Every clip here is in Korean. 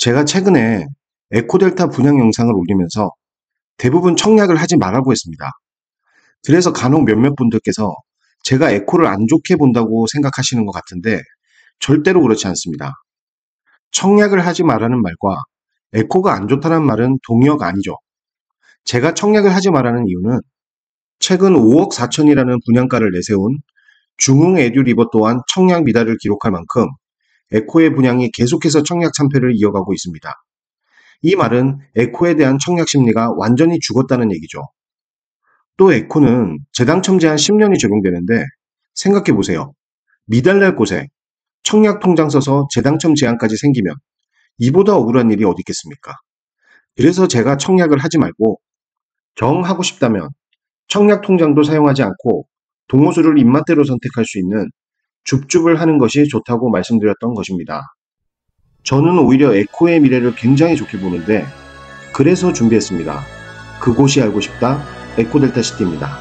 제가 최근에 에코델타 분양 영상을 올리면서 대부분 청약을 하지 말라고 했습니다. 그래서 간혹 몇몇 분들께서 제가 에코를 안 좋게 본다고 생각하시는 것 같은데 절대로 그렇지 않습니다. 청약을 하지 말라는 말과 에코가 안 좋다는 말은 동의어가 아니죠. 제가 청약을 하지 말라는 이유는 최근 5억 4천이라는 분양가를 내세운 중흥 에듀리버 또한 청약 미달을 기록할 만큼 에코의 분양이 계속해서 청약 참패를 이어가고 있습니다. 이 말은 에코에 대한 청약 심리가 완전히 죽었다는 얘기죠. 또 에코는 재당첨 제한 10년이 적용되는데 생각해 보세요. 미달날 곳에 청약 통장 써서 재당첨 제한까지 생기면 이보다 억울한 일이 어디 있겠습니까? 그래서 제가 청약을 하지 말고 정 하고 싶다면 청약 통장도 사용하지 않고 동호수를 입맛대로 선택할 수 있는 줍줍을 하는 것이 좋다고 말씀드렸던 것입니다. 저는 오히려 에코의 미래를 굉장히 좋게 보는데 그래서 준비했습니다. 그곳이 알고 싶다 에코델타시티입니다.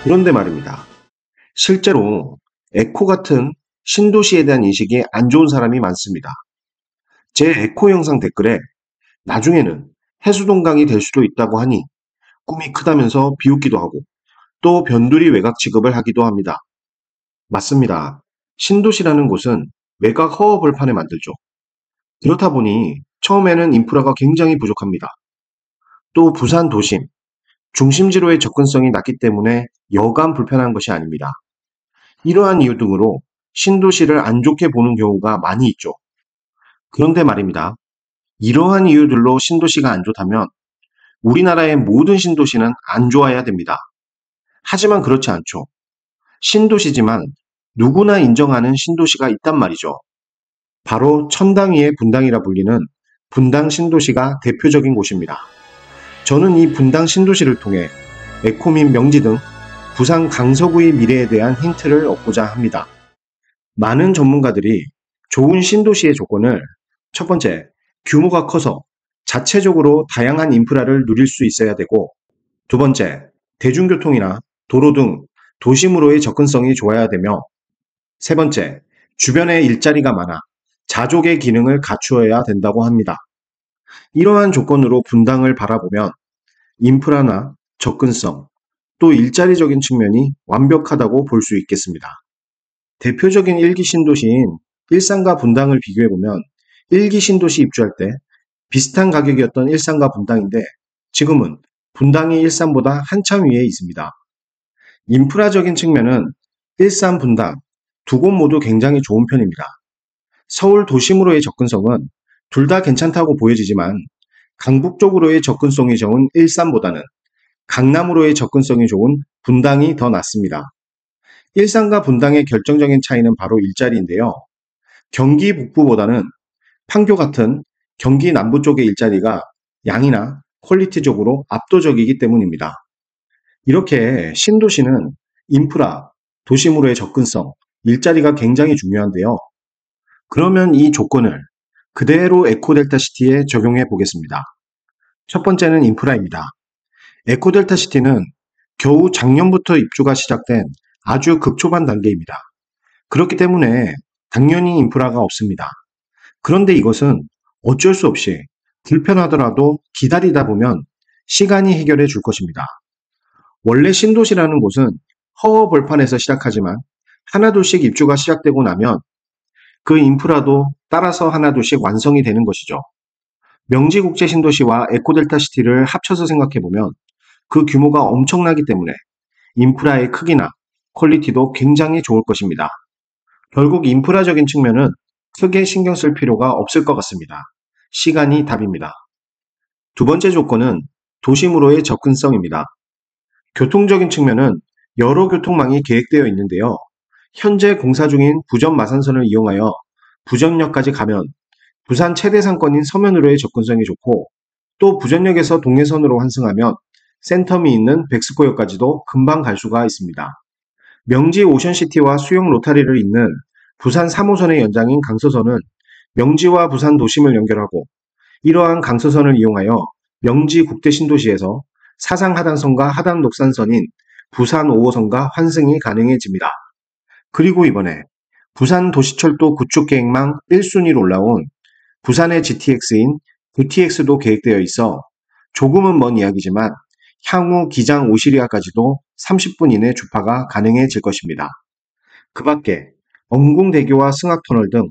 그런데 말입니다. 실제로 에코 같은 신도시에 대한 인식이 안 좋은 사람이 많습니다. 제 에코 영상 댓글에 나중에는 해수동강이 될 수도 있다고 하니 꿈이 크다면서 비웃기도 하고 또 변두리 외곽 취급을 하기도 합니다. 맞습니다. 신도시라는 곳은 외곽 허허벌판에 만들죠. 그렇다 보니 처음에는 인프라가 굉장히 부족합니다. 또 부산 도심, 중심지로의 접근성이 낮기 때문에 여간 불편한 것이 아닙니다. 이러한 이유 등으로 신도시를 안 좋게 보는 경우가 많이 있죠. 그런데 말입니다. 이러한 이유들로 신도시가 안 좋다면 우리나라의 모든 신도시는 안 좋아야 됩니다. 하지만 그렇지 않죠. 신도시지만 누구나 인정하는 신도시가 있단 말이죠. 바로 천당 위의 분당이라 불리는 분당 신도시가 대표적인 곳입니다. 저는 이 분당 신도시를 통해 에코 및 명지 등 부산 강서구의 미래에 대한 힌트를 얻고자 합니다. 많은 전문가들이 좋은 신도시의 조건을 첫 번째, 규모가 커서 자체적으로 다양한 인프라를 누릴 수 있어야 되고 두 번째, 대중교통이나 도로 등 도심으로의 접근성이 좋아야 되며 세 번째, 주변에 일자리가 많아 자족의 기능을 갖추어야 된다고 합니다. 이러한 조건으로 분당을 바라보면 인프라나 접근성, 또 일자리적인 측면이 완벽하다고 볼 수 있겠습니다. 대표적인 1기 신도시인 일산과 분당을 비교해보면 1기 신도시 입주할 때 비슷한 가격이었던 일산과 분당인데 지금은 분당이 일산보다 한참 위에 있습니다. 인프라적인 측면은 일산, 분당 두 곳 모두 굉장히 좋은 편입니다. 서울 도심으로의 접근성은 둘 다 괜찮다고 보여지지만 강북 쪽으로의 접근성이 좋은 일산보다는 강남으로의 접근성이 좋은 분당이 더 낫습니다. 일산과 분당의 결정적인 차이는 바로 일자리인데요. 경기 북부보다는 판교 같은 경기 남부 쪽의 일자리가 양이나 퀄리티적으로 압도적이기 때문입니다. 이렇게 신도시는 인프라, 도심으로의 접근성, 일자리가 굉장히 중요한데요. 그러면 이 조건을 그대로 에코델타시티에 적용해 보겠습니다. 첫 번째는 인프라입니다. 에코델타시티는 겨우 작년부터 입주가 시작된 아주 극초반 단계입니다. 그렇기 때문에 당연히 인프라가 없습니다. 그런데 이것은 어쩔 수 없이 불편하더라도 기다리다 보면 시간이 해결해 줄 것입니다. 원래 신도시라는 곳은 허허벌판에서 시작하지만 하나둘씩 입주가 시작되고 나면 그 인프라도 따라서 하나둘씩 완성이 되는 것이죠. 명지국제신도시와 에코델타시티를 합쳐서 생각해보면 그 규모가 엄청나기 때문에 인프라의 크기나 퀄리티도 굉장히 좋을 것입니다. 결국 인프라적인 측면은 크게 신경 쓸 필요가 없을 것 같습니다. 시간이 답입니다. 두 번째 조건은 도심으로의 접근성입니다. 교통적인 측면은 여러 교통망이 계획되어 있는데요. 현재 공사 중인 부전 마산선을 이용하여 부전역까지 가면 부산 최대 상권인 서면으로의 접근성이 좋고 또 부전역에서 동해선으로 환승하면 센텀이 있는 백스코역까지도 금방 갈 수가 있습니다. 명지 오션시티와 수영 로타리를 잇는 부산 3호선의 연장인 강서선은 명지와 부산 도심을 연결하고 이러한 강서선을 이용하여 명지 국대신도시에서 사상하단선과 하단녹산선인 부산 5호선과 환승이 가능해집니다. 그리고 이번에 부산 도시철도 구축 계획망 1순위로 올라온 부산의 GTX인 VTX도 계획되어 있어 조금은 먼 이야기지만 향후 기장 오시리아까지도 30분 이내 주파가 가능해질 것입니다. 그 밖에 엄궁대교와 승학터널 등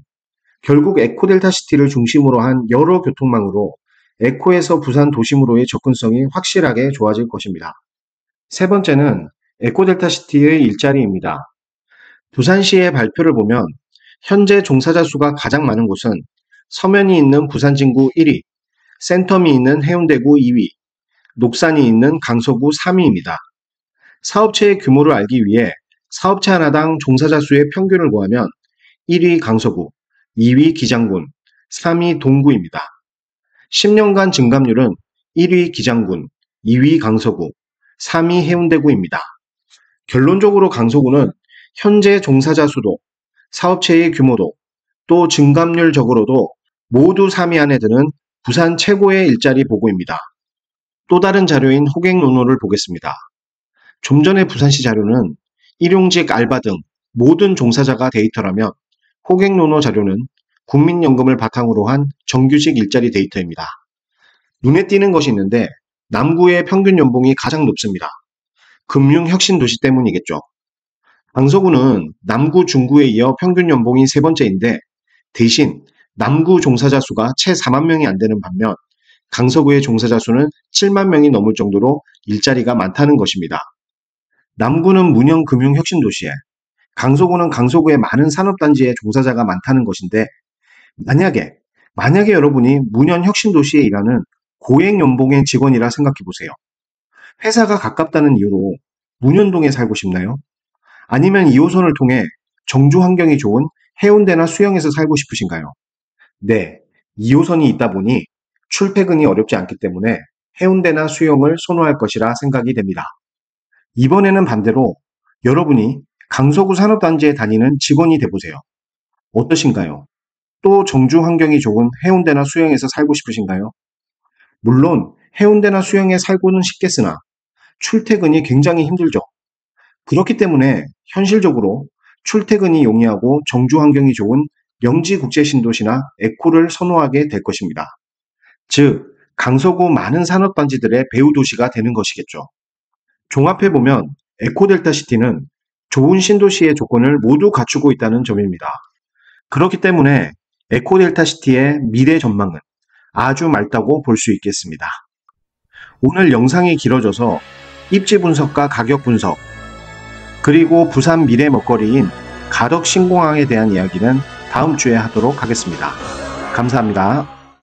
결국 에코델타시티를 중심으로 한 여러 교통망으로 에코에서 부산 도심으로의 접근성이 확실하게 좋아질 것입니다. 세 번째는 에코델타시티의 일자리입니다. 부산시의 발표를 보면 현재 종사자 수가 가장 많은 곳은 서면이 있는 부산 진구 1위, 센텀이 있는 해운대구 2위, 녹산이 있는 강서구 3위입니다. 사업체의 규모를 알기 위해 사업체 하나당 종사자 수의 평균을 구하면 1위 강서구, 2위 기장군, 3위 동구입니다. 10년간 증감률은 1위 기장군, 2위 강서구, 3위 해운대구입니다. 결론적으로 강서구는 현재 종사자 수도, 사업체의 규모도, 또 증감률적으로도 모두 3위 안에 드는 부산 최고의 일자리 보고입니다. 또 다른 자료인 호갱노노를 보겠습니다. 좀 전에 부산시 자료는 일용직 알바 등 모든 종사자가 데이터라면 호갱노노 자료는 국민연금을 바탕으로 한 정규직 일자리 데이터입니다. 눈에 띄는 것이 있는데 남구의 평균 연봉이 가장 높습니다. 금융혁신도시 때문이겠죠. 강서구는 남구, 중구에 이어 평균 연봉이 세 번째인데 대신 남구 종사자 수가 채 4만 명이 안 되는 반면 강서구의 종사자 수는 7만 명이 넘을 정도로 일자리가 많다는 것입니다. 남구는 문형 금융혁신도시에, 강서구는 강서구의 많은 산업단지에 종사자가 많다는 것인데 만약에 여러분이 문현혁신도시에 일하는 고액연봉의 직원이라 생각해 보세요. 회사가 가깝다는 이유로 문현동에 살고 싶나요? 아니면 2호선을 통해 정주 환경이 좋은 해운대나 수영에서 살고 싶으신가요? 네, 2호선이 있다 보니 출퇴근이 어렵지 않기 때문에 해운대나 수영을 선호할 것이라 생각이 됩니다. 이번에는 반대로 여러분이 강서구 산업단지에 다니는 직원이 돼보세요. 어떠신가요? 또 정주 환경이 좋은 해운대나 수영에서 살고 싶으신가요? 물론 해운대나 수영에 살고는 싶겠으나 출퇴근이 굉장히 힘들죠. 그렇기 때문에 현실적으로 출퇴근이 용이하고 정주 환경이 좋은 영지국제신도시나 에코를 선호하게 될 것입니다. 즉, 강서구 많은 산업단지들의 배후 도시가 되는 것이겠죠. 종합해보면 에코델타시티는 좋은 신도시의 조건을 모두 갖추고 있다는 점입니다. 그렇기 때문에 에코델타시티의 미래 전망은 아주 맑다고 볼 수 있겠습니다. 오늘 영상이 길어져서 입지 분석과 가격 분석, 그리고 부산 미래 먹거리인 가덕신공항에 대한 이야기는 다음 주에 하도록 하겠습니다. 감사합니다.